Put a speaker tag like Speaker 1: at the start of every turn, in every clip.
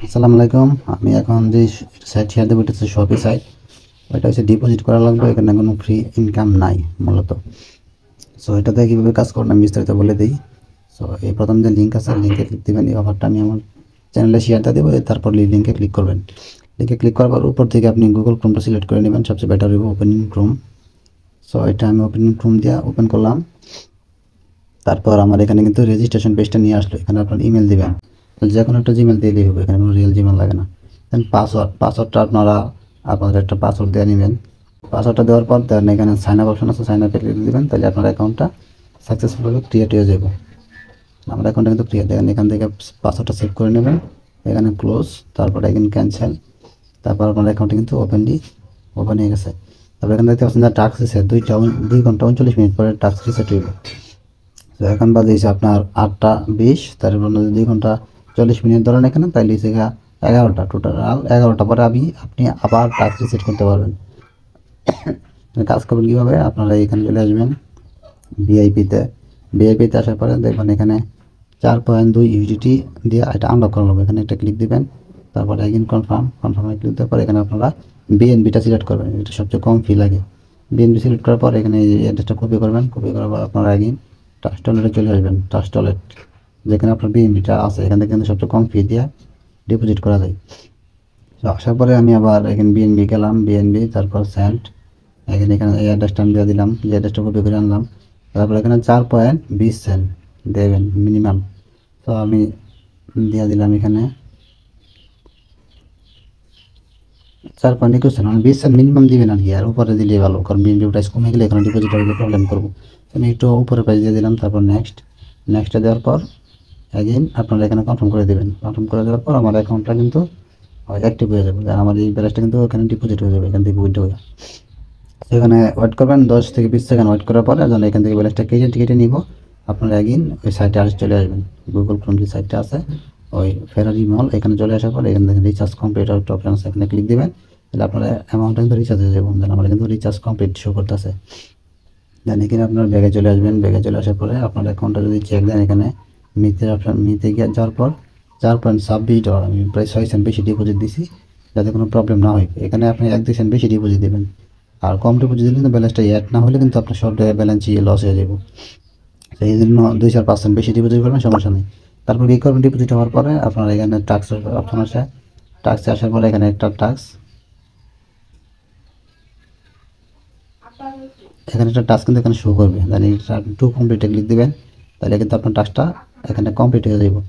Speaker 1: আসসালামু আলাইকুম। আমি এখন যে সাইট শেয়ার দেবো এটা হচ্ছে শপি সাইট। ওইটা হচ্ছে ডিপোজিট করা লাগবে, এখানে কোনো ফ্রি ইনকাম নাই মূলত। সো এটাতে কীভাবে কাজ করবেন আমি বিস্তারিত বলে দিই। সো এই প্রথম যে লিঙ্ক আছে লিঙ্কে ক্লিক দেবেন। এই অফারটা আমি আমার চ্যানেলে শেয়ারটা দেবো, তারপর লিঙ্কে ক্লিক করবেন। লিঙ্কে ক্লিক করার পর উপর থেকে আপনি গুগল ক্রোমটা সিলেক্ট করে নেবেন, সবচেয়ে বেটার হবে ওপেনিং ক্রোম। সো এটা আমি ওপেনিং ক্রোম দিয়ে ওপেন করলাম। তারপর আমার এখানে কিন্তু রেজিস্ট্রেশন পেজটা নিয়ে আসলো। এখানে আপনার ইমেল দেবেন, যে কোনো একটা জিমেল দিলেই হবে, এখানে কোনো রিয়েল জিমেল লাগে না। দেন পাসওয়ার্ডটা আপনাদের একটা পাসওয়ার্ড দিয়ে নেবেন। পাসওয়ার্ডটা দেওয়ার পর দেন এখানে সাইন আপ অপশন আছে, সাইন আপে ক্লিক দেবেন, তাহলে আপনার অ্যাকাউন্টটা সাকসেসফুলভাবে ক্রিয়েট হয়ে যাবে। আমার অ্যাকাউন্টটা কিন্তু ক্রিয়েট, দেখেন এখান থেকে পাসওয়ার্ডটা সেভ করে নেবেন, এখানে ক্লোজ, তারপর এখানে ক্যান্সেল, তারপর আপনার অ্যাকাউন্টে কিন্তু ওপেন হয়ে গেছে। তারপর এখানে দেখতে পাচ্ছেন যে টাস্ক রিসেট 2 ঘন্টা 39 মিনিট পরে টাস্ক রিসেট হইবে। তো এখন বাজে আপনার 8টা 20, তারপর 2 ঘন্টা 40 মিনিট ধরেন এখানে, তাইলে 11টা, টোটাল 11টা পরে আপনি আবার টাস্ক রিসেট করতে পারবেন। কাজ করবেন কীভাবে, আপনারা এখানে চলে আসবেন ভিআইপিতে আসার পরে দেখবেন এখানে 4.2 ইউডিটি দিয়ে এটা আনলক করা হবে। এখানে একটা ক্লিক দিবেন, তারপরে এগেইন কনফার্মে ক্লিক দেওয়ার পরে এখানে আপনারা বিএনবিটা সিলেক্ট করবেন, এটা সবচেয়ে কম ফি লাগে। বিএনবি সিলেক্ট করার পর এখানে এই অ্যাড্রেসটা কপি করবেন, কপি করার পর আপনারা এগেইন টাস্ক ওয়ালেটে চলে আসবেন। টাস্ক ওয়ালেট যেখানে আপনার বিএনবিটা আছে, এখান থেকে কিন্তু সবচেয়ে কম ফি দিয়ে ডিপোজিট করা যায়। তো আসার পরে আমি আবার এখানে বিএনবি গেলাম, তারপর সেন্ট, এখানে এই অ্যাড্রেসটা আমি দিয়ে দিলাম, যে অ্যাড্রেসটা কপি করে আনলাম। তারপর এখানে 4.20 সেন্ট দেবেন মিনিমাম। তো আমি দিয়ে দিলাম এখানে 4.21 সেন্ট, মানে 20 সেন্ট মিনিমাম দিবেন আর কি, আর উপরে দিলে ভালো, কারণ বিএনবি প্রাইস কমে গেলে এখানে ডিপোজিট হলে প্রবলেম করবো। আমি একটু উপরে প্রাইস দিয়ে দিলাম, তারপর নেক্সটটা দেওয়ার পর অ্যাগেইন আপনারা এখানে কনফার্ম করে দেবেন। কনফার্ম করে দেওয়ার পর আমার অ্যাকাউন্টটা কিন্তু অ্যাক্টিভ হয়ে যাবে, আর আমার এই প্রাইসটা কিন্তু এখানে ডিপোজিট হয়ে যাবে, এখান থেকে উইথড্র হয়ে। এখানে ওয়েট করবেন 10 থেকে 20 সেকেন্ড ওয়েট করার পরে যখন এখান থেকে ব্যালেন্সটা কেটে নিব, আপনারা এগেইন ওই সাইটে চলে আসবেন। গুগল ক্রোম যে সাইটটা আছে ওই ফেরারি মল, এখানে চলে আসার পরে এখান থেকে রিচার্জ কমপ্লিট একটা অপশন আছে, এখানে ক্লিক দেবেন, তাহলে আপনার অ্যামাউন্টটা কিন্তু রিচার্জ হয়ে যাবে। দেন আমার কিন্তু রিচার্জ কমপ্লিট শো করতেছে। দেন এখানে আপনার ব্যাগে চলে আসবেন, ব্যাগে চলে আসার পরে আপনার অ্যাকাউন্টটা যদি চেক দেন, এখানে মিতে গিয়ে যাওয়ার পর $4.26, আমি প্রায় 6 সেন্ট বেশি ডিপোজিট দিছি, যাতে কোনো প্রবলেম না হয়। এখানে আপনি 1-2 সেন্ট বেশি ডিপোজিট দেবেন, আর কম ডিপোজিট দিলে কিন্তু ব্যালেন্সটা অ্যাড না হলে কিন্তু আপনার সব ব্যালেন্সই লস হয়ে যাবে। সেই জন্য 2-4% বেশি ডিপোজিট করবেন, সমস্যা নেই। তারপর কী করবেন, ডিপোজিট হওয়ার পরে আপনার এখানে টাস্ক অপশন আসে, টাস্কে আসার পরে এখানে একটা টাস্ক কিন্তু এখানে শো করবে। দেন এটা টু কমপ্লিটে ক্লিক দেবেন, তাহলে কিন্তু আপনার টাস্কটা এখানে কমপ্লিট হয়ে যাবে।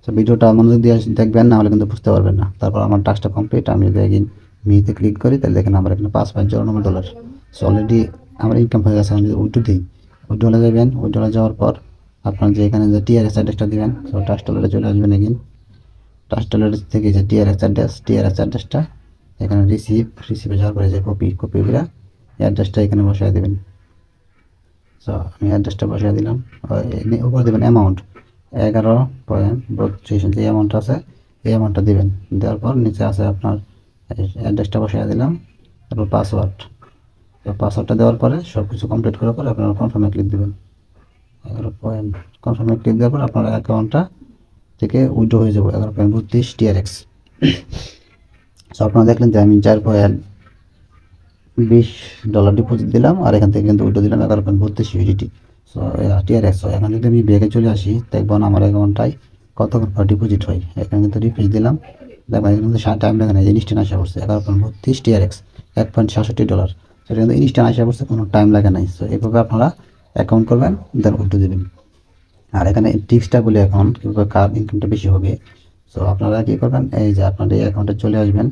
Speaker 1: তো ভিডিওটা মনোযোগ দিয়ে দেখবেন, না হলে কিন্তু বুঝতে পারবেন না। তারপর আমার টাস্কটা কমপ্লিট, আমি যদি এগেইন মিতে ক্লিক করি, তাহলে দেখেন আমার এখানে $5.99। সো অলরেডি আমার ইনকাম হয়ে গেছে। আমি যদি উইথড্র দিই, উইথড্রলে যাবেন, উইথড্রলে যাওয়ার পর আপনার যে এখানে যে টিআরএস অ্যাড্রেসটা দেবেন, সো টাস্ক ওয়ালেটে চলে আসবেন। এগেইন টাস্ক ওয়ালেট থেকে যে টিআরএস অ্যাড্রেসটা এখানে রিসিভে যাওয়ার পরে যে কপি করে অ্যাড্রেসটা এখানে বসায় দেবেন। সো আমি অ্যাড্রেসটা বসায় দিলাম, উপরে দেবেন অ্যামাউন্ট 11.32, যে অ্যামাউন্ট আছে এই অ্যামাউন্টটা দেবেন। দেওয়ার পর নিচে আছে আপনার অ্যাড্রেসটা বসায় দিলাম, তারপর পাসওয়ার্ডটা দেওয়ার পরে সব কিছু কমপ্লিট করার পরে আপনারা কনফার্মে ক্লিক দেবেন। 11 কনফার্মে ক্লিক দেওয়ার পর আপনার অ্যাকাউন্টটা থেকে উইথড্র হয়ে যাবে 11.32 টিআরএক্স। সো আপনারা দেখলেন যে আমি $4.20 ডিপোজিট দিলাম, আর এখান থেকে কিন্তু উইথড্র দিলাম 11.32 ইউডিটি। So TRX. এখন যদি আমি ব্যাগে চলে আসি, দেখবেন আমার অ্যাকাউন্টটায় কত ডিপোজিট হয়। এখানে কিন্তু রিফ্রেশ দিলাম, দেখবেন এখানে কিন্তু টাইম লাগে না, ইনস্ট্যান্ট আসা পড়ছে 11.32 টিআরএক্স, $1.66। সেটা কিন্তু ইনস্ট্যান্ট আসা পড়ছে, কোনো টাইম লাগে নাই। সো এইভাবে আপনারা অ্যাকাউন্ট করবেন, দেন উইথড্র দেবেন। আর এখানে টিপসটা বলি এখন কীভাবে কার ইনকামটা বেশি হবে। সো আপনারা কী করবেন, এই যে আপনাদের এই অ্যাকাউন্টে চলে আসবেন।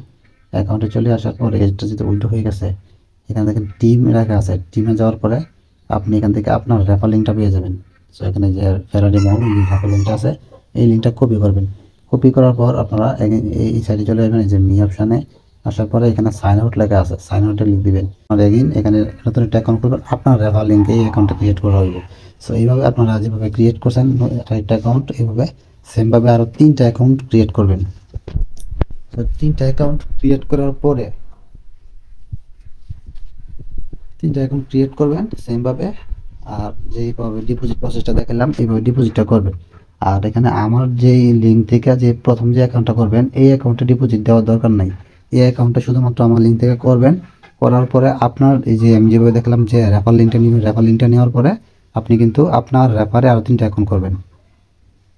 Speaker 1: অ্যাকাউন্টে চলে আসার পরে এটা যদি উইথড্র হয়ে গেছে, এখানে দেখেন টিম রাখা আছে, টিমে যাওয়ার পরে আপনি এখান থেকে আপনার রেফার লিঙ্কটা পেয়ে যাবেন। সো এখানে যে ফেরারি মল রেফার লিঙ্কটা আছে, এই লিঙ্কটা কপি করবেন। কপি করার পর আপনারা এই সাইডে চলে আসবেন, এই যে মি অপশানে আসার পরে এখানে সাইন আউট লেখা আছে, সাইন আউটে লিখ দিবেন। আর এখানে নতুন একটা অ্যাকাউন্ট করবেন, আপনার রেফার লিঙ্কে এই অ্যাকাউন্টটা ক্রিয়েট করা হইবে। সো এইভাবে আপনারা যেভাবে ক্রিয়েট করছেন একটা অ্যাকাউন্ট, এইভাবে সেমভাবে আরও 3টা অ্যাকাউন্ট ক্রিয়েট করবেন। তো 3টা অ্যাকাউন্ট ক্রিয়েট করার পরে 3টা অ্যাকাউন্ট ক্রিয়েট করবেন সেমভাবে, আর যেইভাবে ডিপোজিট প্রসেসটা দেখালাম এইভাবে ডিপোজিটটা করবেন। আর এখানে আমার যেই লিঙ্ক থেকে যে প্রথম যে অ্যাকাউন্টটা করবেন এই অ্যাকাউন্টে ডিপোজিট দেওয়ার দরকার নাই। এই অ্যাকাউন্টটা শুধুমাত্র আমার লিঙ্ক থেকে করবেন। করার পরে আপনার এই যে আমি যেভাবে দেখলাম যে রেফার লিঙ্কটা নেবেন, রেফার লিঙ্কটা নেওয়ার পরে আপনি কিন্তু আপনার রেফারে আরও 3টা অ্যাকাউন্ট করবেন।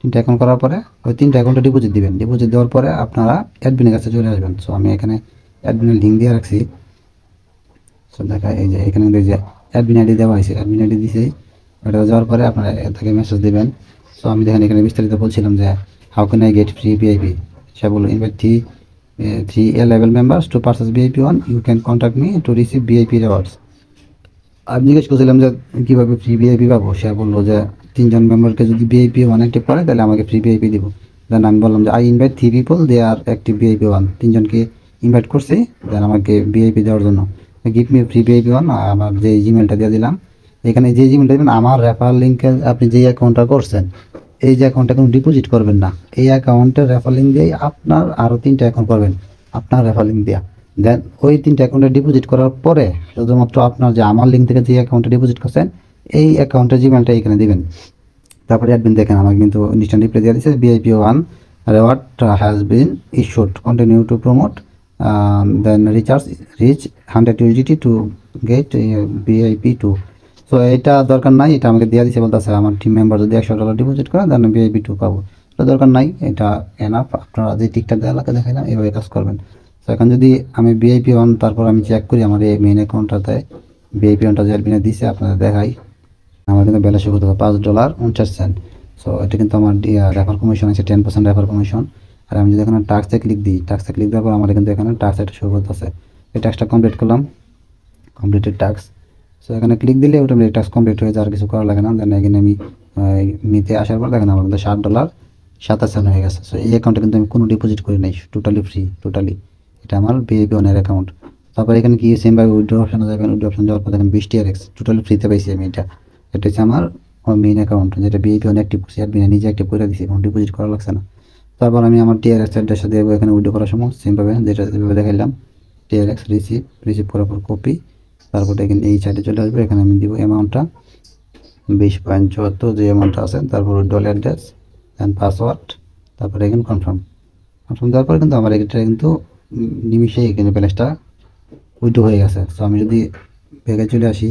Speaker 1: 3টা অ্যাকাউন্ট করার পরে ওই 3টা অ্যাকাউন্টে ডিপোজিট দিবেন। ডিপোজিট দেওয়ার পরে আপনারা অ্যাডমিনের কাছে চলে আসবেন। সো আমি এখানে অ্যাডমিনের লিঙ্ক দিয়ে রাখছি। সো দেখা এই যে এখানে যে অ্যাডমিন আইডি দেওয়া হয়েছে, অ্যাডমিন আইডি দিয়েছি। ওটা যাওয়ার পরে আপনারা তাকে মেসেজ দেবেন। সো আমি দেখেন এখানে বিস্তারিত বলছিলাম যে how can I get free VIP. সে বলল invite three a level members to purchase VIP one, you can contact me to receive VIP rewards. আমি জিজ্ঞেস করছিলাম যে কীভাবে ফ্রি ভিআইপি পাবো। সে বললো যে 3জন মেম্বারকে যদি ভিআইপি ওয়ান অ্যাক্টিভ করে তাহলে আমাকে ফ্রি ভিআইপি দিব। দেন আমি বললাম যে I invite 3 people, they are active VIP one. 3জনকে ইনভাইট করছি দেন আমাকে ভিআইপি দেওয়ার জন্য। Give me free VIP one. আমার যে জিমেলটা দিয়ে দিলাম, এখানে যে জিমেলটা দেবেন আমার রেফার লিঙ্কে আপনি যে অ্যাকাউন্টটা করছেন এই যে অ্যাকাউন্টে কোনো ডিপোজিট করবেন না। এই অ্যাকাউন্টের রেফার লিঙ্ক দিয়েই আপনার আরও 3টা অ্যাকাউন্ট করবেন আপনার রেফার লিঙ্ক দেওয়া। দেন ওই 3টা অ্যাকাউন্টে ডিপোজিট করার পরে শুধুমাত্র আপনার যে আমার লিঙ্ক থেকে যে অ্যাকাউন্টে ডিপোজিট করছেন এই অ্যাকাউন্টের জিমেলটা এখানে দিবেন। তারপরে অ্যাডমিন দেখেন আমাকে কিন্তু ইনস্ট্যান্ট রিপ্লাই দিয়ে দিচ্ছে VIP one reward has been issued, continue to promote, then reach 100 USDT to get VIP 2। So এটা দরকার নাই, এটা আমাকে দিয়ে দিচ্ছে বলতেছে আমার টিম মেম্বার যদি $100 ডিপোজিট করে দেন ভিআইপি 2 পাবো। এটা দরকার নাই, এটা এনাফ। আপনারা যে টিকটা দেখাইলাম এইভাবে কাজ করবেন। তো এখন যদি আমি ভিআইপি ওয়ান তারপর আমি চেক করি আমার এই মেইন অ্যাকাউন্টটাতে ভিআইপি ওয়ানটা যে অ্যাডমিনে দিছে আপনাদের দেখাই। আমার কিন্তু ব্যালেন্স শো করতে হবে $5.49। সো এটা কিন্তু আমার রেফার কমিশন আছে 10% রেফার কমিশন। আর আমি যদি এখানে টাস্কে ক্লিক দিই, টাস্কে ক্লিক দেওয়ার পর আমার কিন্তু এখানে টাস্ক একটা শো করতেছে। এই টাস্কটা কমপ্লিট করলাম, কমপ্লিটেড টাস্ক। সো এখানে ক্লিক দিলে অটোমেটিক টাস্ক কমপ্লিট হয়ে যায়, আর কিছু করা লাগে না। দেন এখানে আমি নিতে আসার পর দেখেন আমার কিন্তু $60.57 হয়ে গেছে। সো এই অ্যাকাউন্টে কিন্তু আমি কোনো ডিপোজিট করি নাই, টোটালি ফ্রি, টোটালি। এটা আমার ভিআইপি ওয়ানের অ্যাকাউন্ট। তারপর এখানে কি সেমভাবে উইথড্র অপশানে যাবেন, উইথড্র অপশান যাওয়ার পর দেখেন 20 TRX টোটালি ফ্রিতে পাইছি আমি। এটা হচ্ছে আমার মেইন অ্যাকাউন্ট যেটা ভিআইপি ওয়ান অ্যাক্টিভ করছি, অ্যাডমিনে নিজে অ্যাক্টিভ করে দিয়েছি, কোনো ডিপোজিট করা লাগছে না। তারপর আমি আমার TRX অ্যাড্রেসটা দেবো এখানে উইথড্র করার সময় সেমভাবে যেভাবে দেখাইলাম। TRX রিসিভ করার পর কপি, তারপর এখানে এই সাইডে চলে আসবে। এখানে আমি দিব অ্যামাউন্টটা 20.74 যে অ্যামাউন্টটা আছে, তারপর উইথড্রল অ্যাড্রেস দেন পাসওয়ার্ড, তারপরে এখানে কনফার্ম দেওয়ার পরে কিন্তু আমার এটা কিন্তু নিমিশেই এখানে ব্যালেন্সটা উইথড্র হয়ে গেছে। সো আমি যদি ব্যাগে চলে আসি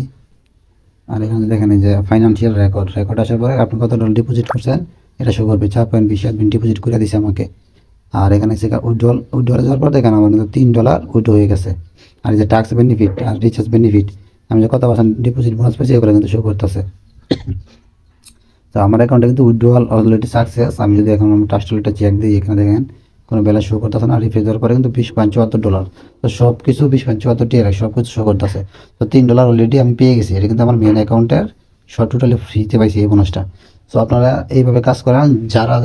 Speaker 1: আর এখানে দেখেন যে ফাইন্যান্সিয়াল রেকর্ড আসার পরে আপনি কত ডলার ডিপোজিট করছেন এটা শো করবে। 4.20 অ্যাডমিন ডিপোজিট করে দিয়েছে আমাকে। আর এখানে উইথড্রলে যাওয়ার পর দেখেন আমার কিন্তু $3 উইথড্র হয়ে গেছে। আর এই যে ট্যাক্স বেনিফিট আর রিচার্জ বেনিফিট আমি যে কত পার্সেন্ট ডিপোজিট বোনাস পেয়েছি এগুলো কিন্তু শো করতেছে। তো আমার অ্যাকাউন্টে কিন্তু উইথড্রল অলরেডি সাকসেস। আমি যদি এখন ট্রাস্টলেটটা চেক দিই এখানে দেখেন কোনো ব্যালেন্স শো করতেছে না। রিফ্রেশ দেওয়ার পরে কিন্তু $20.74। তো সব কিছু 20.74 TRX সব কিছু শো করতেছে। তো $3 অলরেডি আমি পেয়ে গেছি। এটা কিন্তু আমার মেন অ্যাকাউন্টের সব টোটালি ফ্রিতে পাইছি এই বোনাসটা। সো আপনারা এইভাবে কাজ করেন, যারা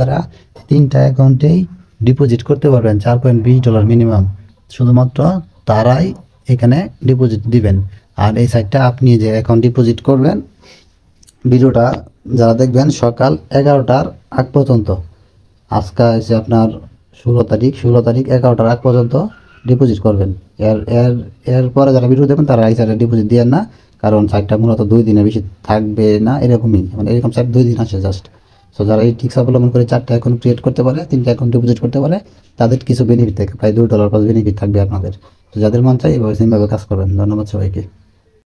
Speaker 1: 3টা অ্যাকাউন্টেই ডিপোজিট করতে পারবেন $4.20 মিনিমাম, শুধুমাত্র তারাই এখানে ডিপোজিট দিবেন। আর এই সাইটটা আপনি যে অ্যাকাউন্ট ডিপোজিট করবেন ভিডিওটা যারা দেখবেন সকাল 11টার আগ পর্যন্ত, আজকে আছে আপনার 16 তারিখ 11টার আগ পর্যন্ত ডিপোজিট করবেন। এরপরে যারা ভিডিও দেখবেন তারা এই সাইটে ডিপোজিট দেন না, কারণ সাইটটা মূলত 2 দিনের বেশি থাকবে না, এরকমই মানে এরকম সাইট 2 দিন আসে জাস্ট। সো যারা এই টিক্স অবলম্বন করে 4টা অ্যাকাউন্ট ক্রিয়েট করতে পারে, 3টা অ্যাকাউন্ট ডিপোজিট করতে পারে, তাদের কিছু বেনিফিট থাকে, প্রায় $2 বেনিফিট থাকবে আপনাদের। তো যাদের মন চাই এভাবে সেমভাবে কাজ করবেন। ধন্যবাদ সবাইকে।